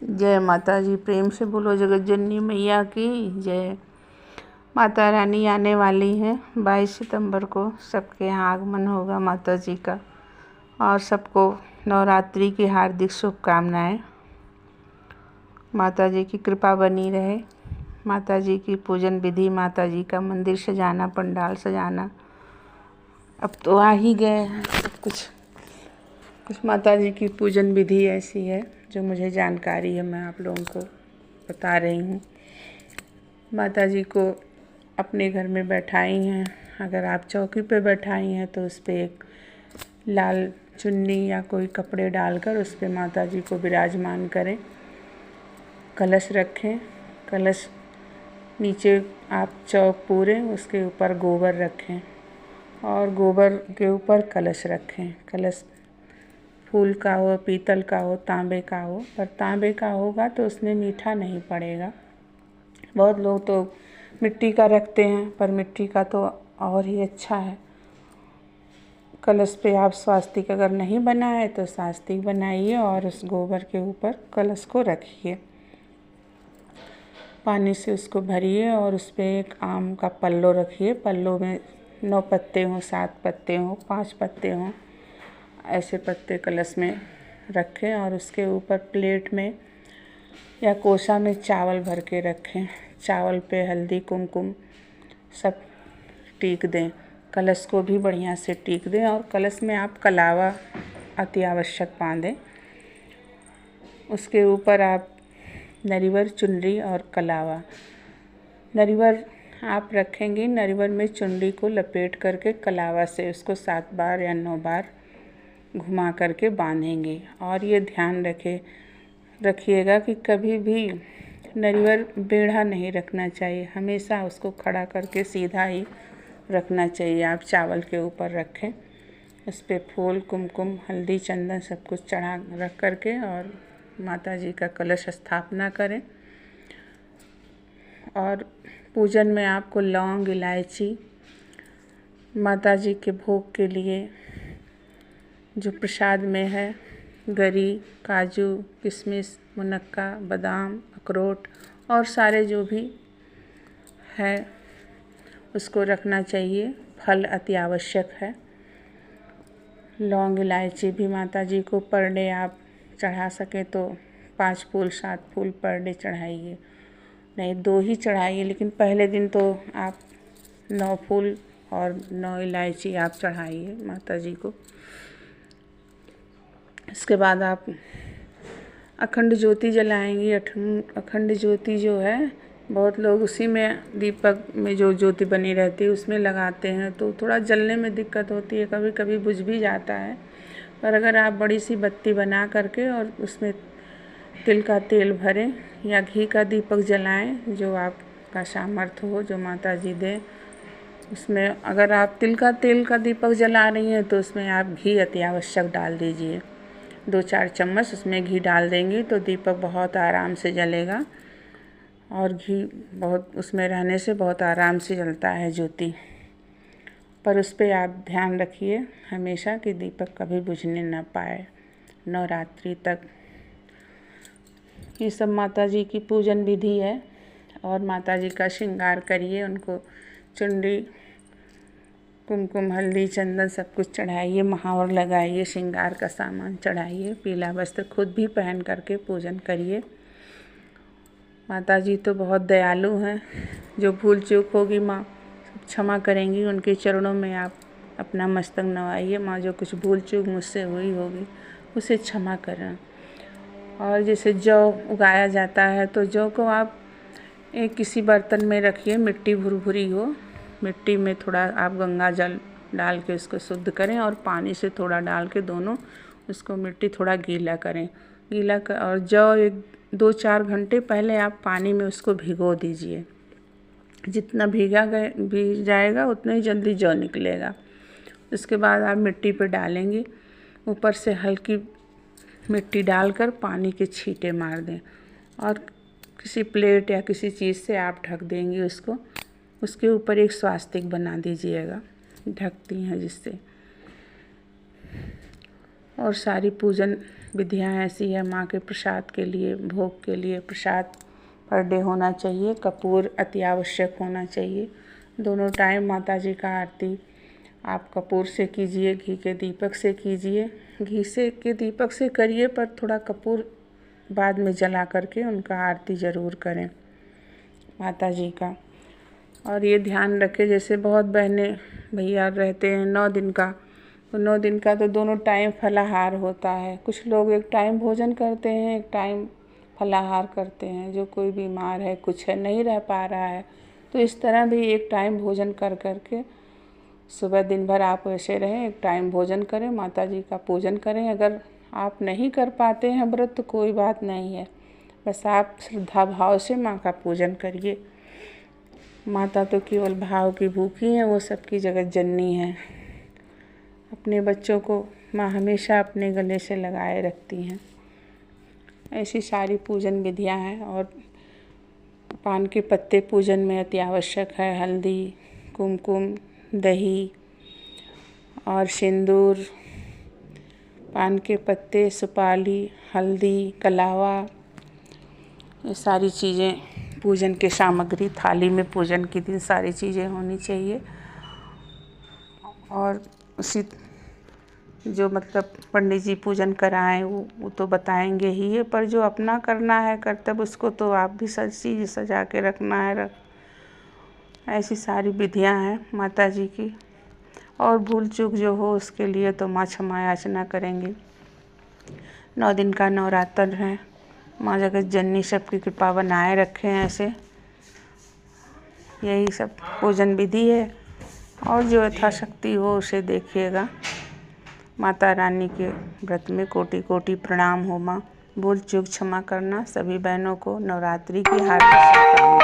जय माता जी। प्रेम से बोलो जगत जननी मैया की जय। माता रानी आने वाली हैं 22 सितंबर को। सबके यहाँ आगमन होगा माता जी का, और सबको नवरात्रि की हार्दिक शुभकामनाएं। माता जी की कृपा बनी रहे। माता जी की पूजन विधि, माता जी का मंदिर सजाना, पंडाल सजाना, अब तो आ ही गए हैं सब कुछ माता जी की पूजन विधि ऐसी है जो मुझे जानकारी है, मैं आप लोगों को बता रही हूँ। माता जी को अपने घर में बैठाई हैं। अगर आप चौकी पे बैठाई हैं तो उस पर एक लाल चुन्नी या कोई कपड़े डालकर उस पर माता जी को विराजमान करें। कलश रखें। कलश नीचे आप चौक पूरे, उसके ऊपर गोबर रखें और गोबर के ऊपर कलश रखें। कलश फूल का हो, पीतल का हो, तांबे का हो, पर तांबे का होगा तो उसमें मीठा नहीं पड़ेगा। बहुत लोग तो मिट्टी का रखते हैं, पर मिट्टी का तो और ही अच्छा है। कलश पे आप स्वास्तिक अगर नहीं बनाए तो स्वास्तिक बनाइए और उस गोबर के ऊपर कलश को रखिए। पानी से उसको भरिए और उस पर एक आम का पल्लो रखिए। पल्लो में 9 पत्ते हों, 7 पत्ते हों, 5 पत्ते हों, ऐसे पत्ते कलश में रखें और उसके ऊपर प्लेट में या कोसा में चावल भर के रखें। चावल पे हल्दी कुमकुम सब टीक दें। कलश को भी बढ़िया से टीक दें और कलश में आप कलावा अति आवश्यक बांधें। उसके ऊपर आप नरिवर, चुनरी और कलावा, नरिवर आप रखेंगे। नरिवर में चुनरी को लपेट करके कलावा से उसको 7 बार या 9 बार घुमा करके बांधेंगे। और ये ध्यान रखिएगा कि कभी भी नरिवर बेढ़ा नहीं रखना चाहिए, हमेशा उसको खड़ा करके सीधा ही रखना चाहिए। आप चावल के ऊपर रखें, उस पर फूल, कुमकुम, हल्दी, चंदन सब कुछ चढ़ा रख करके और माता जी का कलश स्थापना करें। और पूजन में आपको लौंग, इलायची, माता जी के भोग के लिए जो प्रसाद में है, गरी, काजू, किशमिश, मुनक्का, बादाम, अखरोट और सारे जो भी है उसको रखना चाहिए। फल अति आवश्यक है। लौंग, इलायची भी माता जी को पर डे आप चढ़ा सकें तो 5 फूल 7 फूल पर डे चढ़ाइए, नहीं 2 ही चढ़ाइए, लेकिन पहले दिन तो आप 9 फूल और 9 इलायची आप चढ़ाइए माता जी को। इसके बाद आप अखंड ज्योति जलाएंगी। अखंड ज्योति जो है, बहुत लोग उसी में दीपक में जो ज्योति बनी रहती है उसमें लगाते हैं, तो थोड़ा जलने में दिक्कत होती है, कभी कभी बुझ भी जाता है। पर अगर आप बड़ी सी बत्ती बना करके और उसमें तिल का तेल भरें या घी का दीपक जलाएं, जो आपका सामर्थ्य हो, जो माता जी दें। उसमें अगर आप तेल का दीपक जला रही हैं तो उसमें आप घी अति आवश्यक डाल दीजिए। 2-4 चम्मच उसमें घी डाल देंगी तो दीपक बहुत आराम से जलेगा और घी बहुत उसमें रहने से बहुत आराम से जलता है ज्योति। पर उस पर आप ध्यान रखिए हमेशा कि दीपक कभी बुझने न पाए नवरात्रि तक। ये सब माता जी की पूजन विधि है। और माता जी का श्रृंगार करिए, उनको चुनरी, कुमकुम, हल्दी, चंदन सब कुछ चढ़ाइए, महावर लगाइए, श्रृंगार का सामान चढ़ाइए, पीला वस्त्र खुद भी पहन करके पूजन करिए। माता जी तो बहुत दयालु हैं। जो भूल चूक होगी माँ सब क्षमा करेंगी। उनके चरणों में आप अपना मस्तक नवाइए। माँ जो कुछ भूल चूक मुझसे हुई होगी उसे क्षमा करें। और जैसे जौ उगाया जाता है तो जौ को आप एक किसी बर्तन में रखिए, मिट्टी भुरभुरी हो, मिट्टी में थोड़ा आप गंगा जल डाल के उसको शुद्ध करें और पानी से थोड़ा डाल के दोनों उसको मिट्टी थोड़ा गीला करें। और जौ 2-4 घंटे पहले आप पानी में उसको भिगो दीजिए। जितना भीग जाएगा उतना ही जल्दी जौ निकलेगा। उसके बाद आप मिट्टी पे डालेंगे, ऊपर से हल्की मिट्टी डालकर पानी के छींटे मार दें और किसी प्लेट या किसी चीज़ से आप ढक देंगी उसको। उसके ऊपर एक स्वास्तिक बना दीजिएगा, ढकती हैं जिससे। और सारी पूजन विधियाँ ऐसी है, माँ के प्रसाद के लिए, भोग के लिए प्रसाद पर डे होना चाहिए, कपूर अति आवश्यक होना चाहिए। दोनों टाइम माता जी का आरती आप कपूर से कीजिए, घी के दीपक से कीजिए। घी से के दीपक से करिए, पर थोड़ा कपूर बाद में जला करके उनका आरती ज़रूर करें माता जी का। और ये ध्यान रखें, जैसे बहुत बहनें भैया रहते हैं 9 दिन का, तो 9 दिन का तो दोनों टाइम फलाहार होता है। कुछ लोग एक टाइम भोजन करते हैं, एक टाइम फलाहार करते हैं। जो कोई बीमार है, कुछ है, नहीं रह पा रहा है, तो इस तरह भी एक टाइम भोजन कर के सुबह दिन भर आप वैसे रहें, एक टाइम भोजन करें, माता जी का पूजन करें। अगर आप नहीं कर पाते हैं व्रत तो कोई बात नहीं है, बस आप श्रद्धा भाव से माँ का पूजन करिए। माता तो केवल भाव की भूखी हैं, वो सबकी जगत जननी है। अपने बच्चों को माँ हमेशा अपने गले से लगाए रखती हैं। ऐसी सारी पूजन विधियाँ हैं। और पान के पत्ते पूजन में अति आवश्यक है। हल्दी, कुमकुम, दही और सिंदूर, पान के पत्ते, सुपारी, हल्दी, कलावा, ये सारी चीज़ें पूजन के सामग्री थाली में पूजन के दिन सारी चीज़ें होनी चाहिए। और उसी जो मतलब पंडित जी पूजन कराएं वो तो बताएंगे ही है, पर जो अपना करना है कर्तव्य उसको तो आप भी सब चीज़ सजा के रखना है। ऐसी सारी विधियां हैं माता जी की। और भूल चूक जो हो उसके लिए तो माँ क्षमा याचना करेंगे। 9 दिन का नवरात्र है। माँ जगत जननी सबकी कृपा बनाए रखें। ऐसे यही सब पूजन विधि है। और जो यथाशक्ति हो उसे देखिएगा। माता रानी के व्रत में कोटि कोटि प्रणाम हो माँ। भूल चूक क्षमा करना। सभी बहनों को नवरात्रि की हार्दिक शुभकामनाएं।